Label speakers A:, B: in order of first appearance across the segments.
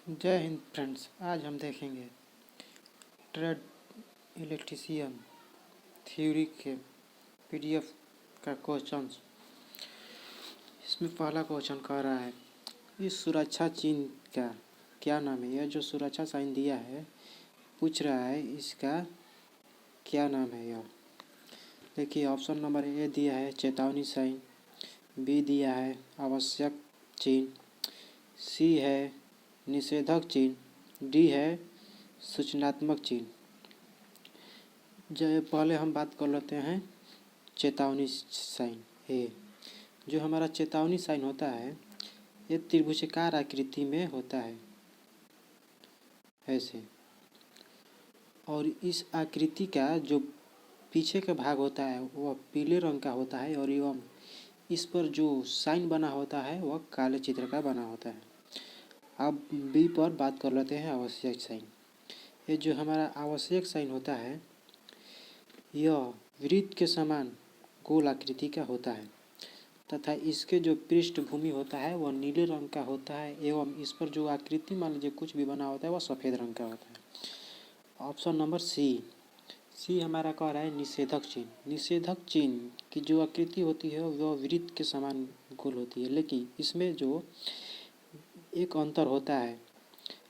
A: जय हिंद फ्रेंड्स। आज हम देखेंगे ट्रेड इलेक्ट्रीशियन थ्योरी के पीडीएफ का क्वेश्चन। इसमें पहला क्वेश्चन कह रहा है इस सुरक्षा चिन्ह का क्या नाम है। यह जो सुरक्षा साइन दिया है पूछ रहा है इसका क्या नाम है। यह देखिए ऑप्शन नंबर ए दिया है चेतावनी साइन, बी दिया है आवश्यक चिन्ह, सी है निषेधक चिन्ह, डी है सूचनात्मक चिन्ह। जो पहले हम बात कर लेते हैं चेतावनी साइन ए। जो हमारा चेतावनी साइन होता है ये त्रिभुजाकार आकृति में होता है ऐसे, और इस आकृति का जो पीछे का भाग होता है वह पीले रंग का होता है और एवं इस पर जो साइन बना होता है वह काले चित्र का बना होता है। अब बी पर बात कर लेते हैं आवश्यक साइन। ये जो हमारा आवश्यक साइन होता है यह वृत्त के समान गोल आकृति का होता है तथा इसके जो पृष्ठभूमि होता है वह नीले रंग का होता है एवं इस पर जो आकृति मान लीजिए कुछ भी बना होता है वह सफ़ेद रंग का होता है। ऑप्शन नंबर सी हमारा कह रहा है निषेधक चिन्ह। निषेधक चिन्ह की जो आकृति होती है वह वृत्त के समान गोल होती है, लेकिन इसमें जो एक अंतर होता है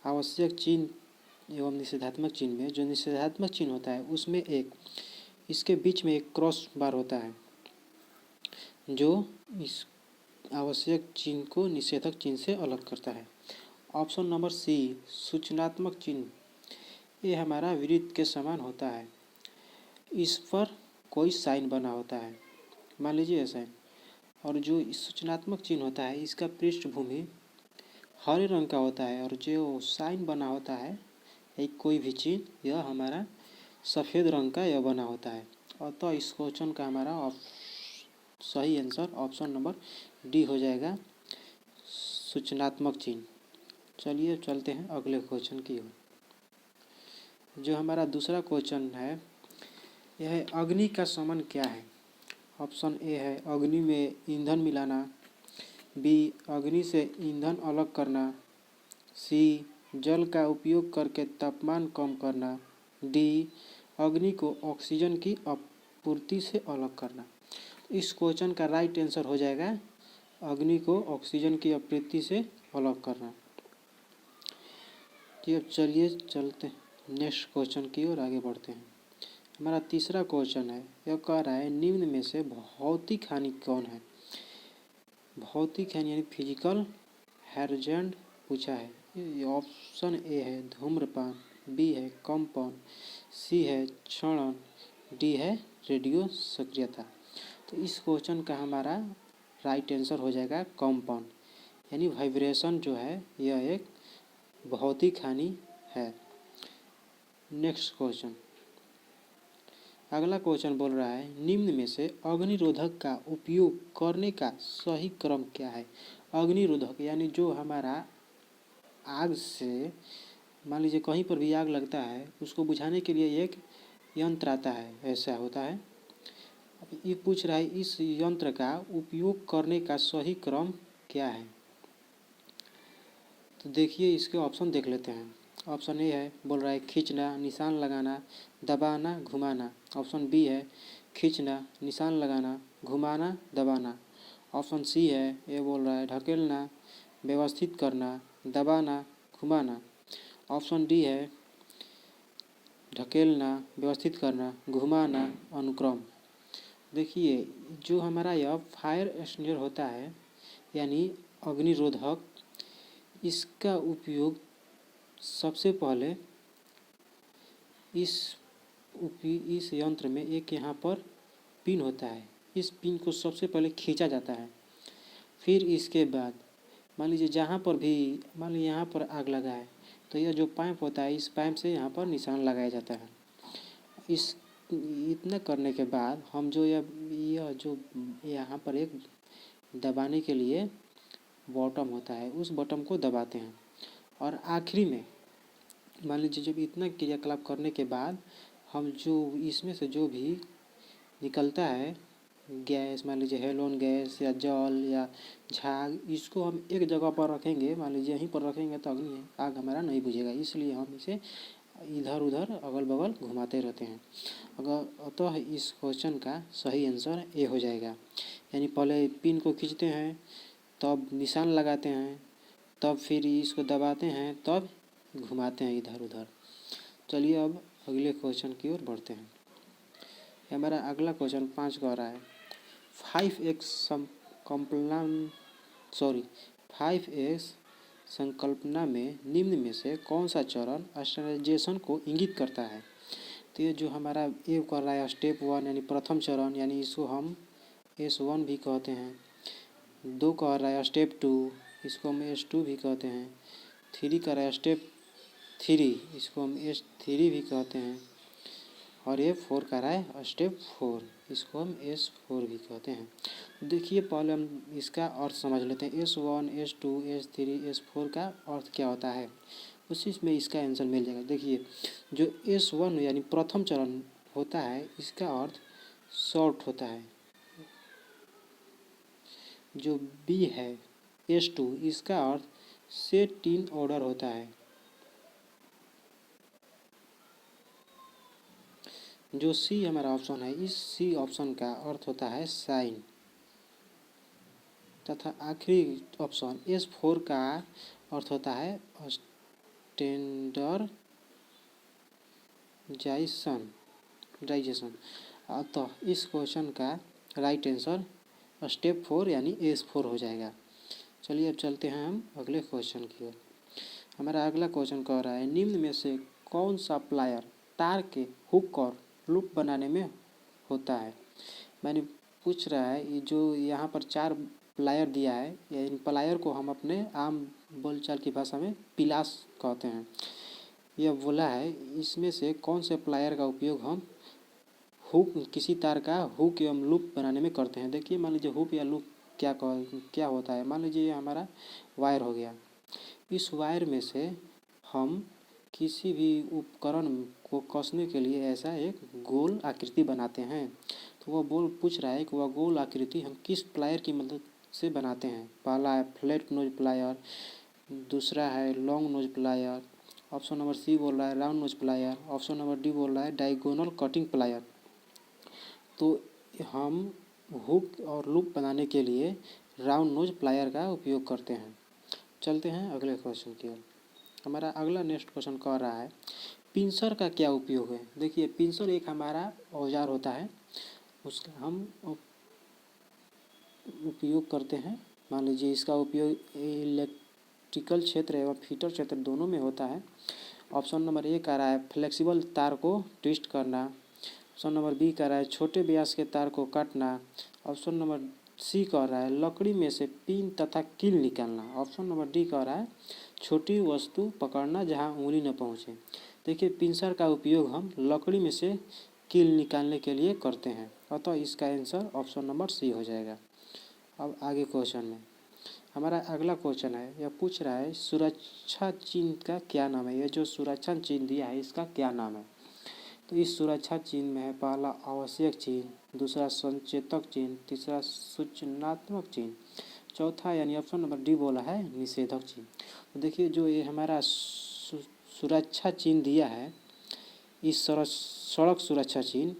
A: आवश्यक चिन्ह एवं निषेधात्मक चिन्ह में। जो निषेधात्मक चिन्ह होता है उसमें इसके बीच में एक क्रॉस बार होता है जो इस आवश्यक चिन्ह को निषेधक चिन्ह से अलग करता है। ऑप्शन नंबर सी सूचनात्मक चिन्ह ये हमारा वृत्त के समान होता है, इस पर कोई साइन बना होता है मान लीजिए ऐसा है, और जो सूचनात्मक चिन्ह होता है इसका पृष्ठभूमि हरे रंग का होता है और जो साइन बना होता है एक कोई भी चिन्ह यह हमारा सफ़ेद रंग का यह बना होता है। अतः इस क्वेश्चन का हमारा सही आंसर ऑप्शन नंबर डी हो जाएगा सूचनात्मक चिन्ह। चलिए चलते हैं अगले क्वेश्चन की ओर। जो हमारा दूसरा क्वेश्चन है यह है अग्नि का समन क्या है। ऑप्शन ए है अग्नि में ईंधन मिलाना, बी अग्नि से ईंधन अलग करना, सी जल का उपयोग करके तापमान कम करना, डी अग्नि को ऑक्सीजन की आपूर्ति से अलग करना। इस क्वेश्चन का राइट आंसर हो जाएगा अग्नि को ऑक्सीजन की आपूर्ति से अलग करना। तो अब चलिए चलते नेक्स्ट क्वेश्चन की ओर आगे बढ़ते हैं। हमारा तीसरा क्वेश्चन है यह कह रहा है निम्न में से भौतिक हानि कौन है। भौतिक हानि यानी फिजिकल हैजर्ड पूछा है। ऑप्शन ए है धूम्रपान, बी है कंपन, सी है क्षरण, डी है रेडियो सक्रियता। तो इस क्वेश्चन का हमारा राइट आंसर हो जाएगा कंपन, यानी वाइब्रेशन जो है यह एक भौतिक हानि है। नेक्स्ट क्वेश्चन, अगला क्वेश्चन बोल रहा है निम्न में से अग्निरोधक का उपयोग करने का सही क्रम क्या है। अग्निरोधक यानी जो हमारा आग से मान लीजिए कहीं पर भी आग लगता है उसको बुझाने के लिए एक यंत्र आता है, ऐसा होता है। अब ये पूछ रहा है इस यंत्र का उपयोग करने का सही क्रम क्या है। तो देखिए इसके ऑप्शन देख लेते हैं। ऑप्शन ए है बोल रहा है खींचना, निशान लगाना, दबाना, घुमाना। ऑप्शन बी है खींचना, निशान लगाना, घुमाना, दबाना। ऑप्शन सी है ये बोल रहा है ढकेलना, व्यवस्थित करना, दबाना, घुमाना। ऑप्शन डी है ढकेलना, व्यवस्थित करना, घुमाना, अनुक्रम। देखिए जो हमारा यह फायर एक्सटिंग्विशर होता है यानी अग्निरोधक, इसका उपयोग सबसे पहले इस यंत्र में एक यहाँ पर पिन होता है, इस पिन को सबसे पहले खींचा जाता है। फिर इसके बाद मान लीजिए जहाँ पर भी मान लीजिए यहाँ पर आग लगा है तो यह जो पाइप होता है इस पाइप से यहाँ पर निशान लगाया जाता है। इतना करने के बाद हम जो यह जो यहाँ पर एक दबाने के लिए बॉटम होता है उस बटन को दबाते हैं और आखिरी में मान लीजिए जब इतना क्रियाकलाप करने के बाद हम जो इसमें से जो भी निकलता है गैस, मान लीजिए हेलोन गैस या जल या झाग, इसको हम एक जगह पर रखेंगे, मान लीजिए यहीं पर रखेंगे तो अग्नि आग हमारा नहीं बुझेगा, इसलिए हम इसे इधर उधर अगल बगल घुमाते रहते हैं। अगर अतः इस क्वेश्चन का सही आंसर ए हो जाएगा। यानी पहले पिन को खींचते हैं, तब निशान लगाते हैं, तब फिर इसको दबाते हैं, तब घुमाते हैं इधर उधर। चलिए अब अगले क्वेश्चन की ओर बढ़ते हैं। हमारा अगला क्वेश्चन 5 कह रहा है 5x संकल्पना में निम्न में से कौन सा चरण स्टैंडर्डाइजेशन को इंगित करता है। तो ये जो हमारा ए कर रहा है स्टेप 1 यानी प्रथम चरण, यानी इसको हम S1 भी कहते हैं। 2 कह रहा है स्टेप 2, इसको हम S2 भी कहते हैं। 3 कर रहा है स्टेप 3, इसको हम S3 भी कहते हैं। और ये 4 का रहा है स्टेप 4, इसको हम S4 भी कहते हैं। देखिए पहले हम इसका अर्थ समझ लेते हैं। S1, S2, S3, S4 का अर्थ क्या होता है, उसी में इसका आंसर मिल जाएगा। देखिए जो S1 यानी प्रथम चरण होता है, इसका अर्थ शॉर्ट होता है। जो B है S2, इसका अर्थ सेट इन ऑर्डर होता है। जो सी हमारा ऑप्शन है, इस सी ऑप्शन का अर्थ होता है साइन। तथा आखिरी ऑप्शन S4 का अर्थ होता है स्टैंडर्डाइजेशन। अतः इस क्वेश्चन का राइट आंसर स्टेप 4 यानी S4 हो जाएगा। चलिए अब चलते हैं हम अगले क्वेश्चन की ओर। हमारा अगला क्वेश्चन कह रहा है निम्न में से कौन सा प्लायर तार के हुक और लूप बनाने में होता है। मैंने पूछ रहा है ये जो यहाँ पर 4 प्लायर दिया है, या इन प्लायर को हम अपने आम बोलचाल की भाषा में पिलास कहते हैं। यह बोला है इसमें से कौन से प्लायर का उपयोग हम हुक, किसी तार का हुक एवं लूप बनाने में करते हैं। देखिए मान लीजिए हुक या लूप क्या होता है। मान लीजिए ये हमारा वायर हो गया, इस वायर में से हम किसी भी उपकरण को कसने के लिए ऐसा एक गोल आकृति बनाते हैं। तो वह बोल पूछ रहा है कि वह गोल आकृति हम किस प्लायर की मदद से बनाते हैं। पहला है फ्लैट नोज प्लायर, दूसरा है long nose plier, option number C बोल रहा है round nose plier, option number D बोल रहा है डायगोनल कटिंग प्लायर। तो हम हुक और लूप बनाने के लिए राउंड नोज प्लायर का उपयोग करते हैं। चलते हैं अगले क्वेश्चन की ओर। हमारा अगला नेक्स्ट क्वेश्चन कह रहा है पिंसर का क्या उपयोग है। देखिए पिंसर एक हमारा औजार होता है, उसका हम उपयोग करते हैं। मान लीजिए इसका उपयोग इलेक्ट्रिकल क्षेत्र एवं फीटर क्षेत्र दोनों में होता है। ऑप्शन नंबर ए कह रहा है फ्लेक्सिबल तार को ट्विस्ट करना, ऑप्शन नंबर बी कह रहा है छोटे व्यास के तार को काटना, ऑप्शन नंबर सी कह रहा है लकड़ी में से पिन तथा कील निकालना, ऑप्शन नंबर डी कह रहा है छोटी वस्तु पकड़ना जहां उंगली न पहुंचे। देखिए पिंसर का उपयोग हम लकड़ी में से कील निकालने के लिए करते हैं, अतः इसका आंसर ऑप्शन नंबर सी हो जाएगा। अब आगे क्वेश्चन में हमारा अगला क्वेश्चन है, यह पूछ रहा है सुरक्षा चिन्ह का क्या नाम है। यह जो सुरक्षा चिन्ह दिया है इसका क्या नाम है। तो इस सुरक्षा चिन्ह में है पहला आवश्यक चिन्ह, दूसरा संचेतक चिन्ह, तीसरा सूचनात्मक चिन्ह, चौथा यानी ऑप्शन नंबर डी बोला है निषेधक चिन्ह। तो देखिए जो ये हमारा सुरक्षा चिन्ह दिया है, इस सड़क सुरक्षा चिन्ह,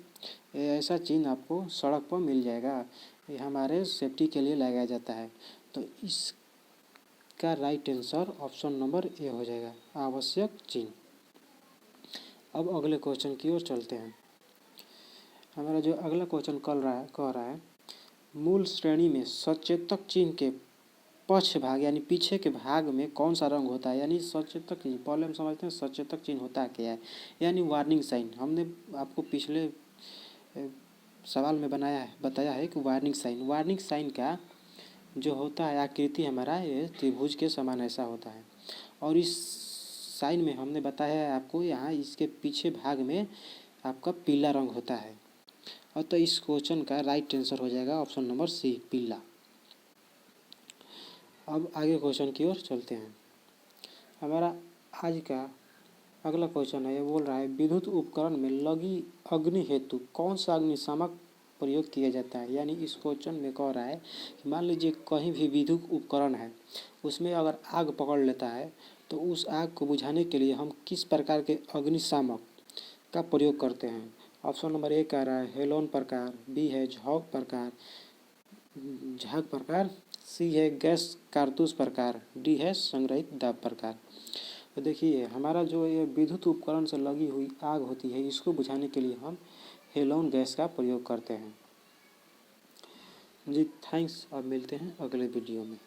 A: ऐसा चिन्ह आपको सड़क पर मिल जाएगा, ये हमारे सेफ्टी के लिए लगाया जाता है। तो इसका right answer option number A हो जाएगा आवश्यक चिन्ह। अब अगले क्वेश्चन की ओर चलते हैं। हमारा जो अगला क्वेश्चन कह रहा है मूल श्रेणी में सचेतक चिन्ह के पक्ष भाग यानी पीछे के भाग में कौन सा रंग होता है। यानी सचेतक चिन्ह पहले हम समझते हैं सचेतक चिन्ह होता क्या है। यानी वार्निंग साइन, हमने आपको पिछले सवाल में बताया है कि वार्निंग साइन का जो होता है आकृति हमारा ये त्रिभुज के समान ऐसा होता है। और इस साइन में हमने बताया है आपको यहाँ इसके पीछे भाग में आपका पीला रंग होता है। और तो इस क्वेश्चन का राइट आंसर हो जाएगा ऑप्शन नंबर सी पीला। अब आगे क्वेश्चन की ओर चलते हैं। हमारा आज का अगला क्वेश्चन है, ये बोल रहा है विद्युत उपकरण में लगी अग्नि हेतु कौन सा अग्निशामक प्रयोग किया जाता है। यानी इस क्वेश्चन में कह रहा है कि मान लीजिए कहीं भी विद्युत उपकरण है, उसमें अगर आग पकड़ लेता है तो उस आग को बुझाने के लिए हम किस प्रकार के अग्निशामक का प्रयोग करते हैं। ऑप्शन नंबर ए कह रहा है हेलोन प्रकार, बी है झाग प्रकार, सी है गैस कारतूस प्रकार, डी है संग्रहित दाब प्रकार। तो देखिए हमारा जो ये विद्युत उपकरण से लगी हुई आग होती है, इसको बुझाने के लिए हम हेलोन गैस का प्रयोग करते हैं। जी थैंक्स, अब मिलते हैं अगले वीडियो में।